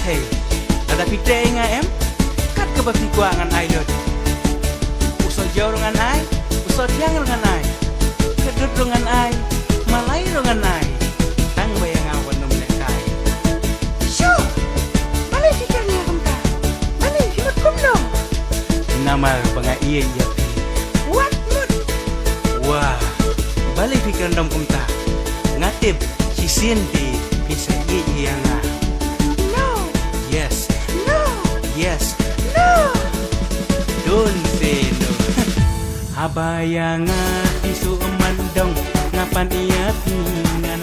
Hey, ada pite nga em? Kat ka bakti ko ngan ai lot. Usol jauh ngan ai, usol tiang ngan ai. Kedut ngan ai, malai ngan ai. Tang bayang awan num nek kai. Syo, mana fikirnya kumta? Mana himut kumno? Nama banga iya iya. What mood? Wah, balik fikir dom kumta. Ngatip si Cindy bisa iya iya nga. No, Yes, no, yes. no. Don't say no. Abaya nga isu emandong ngapan iya tingan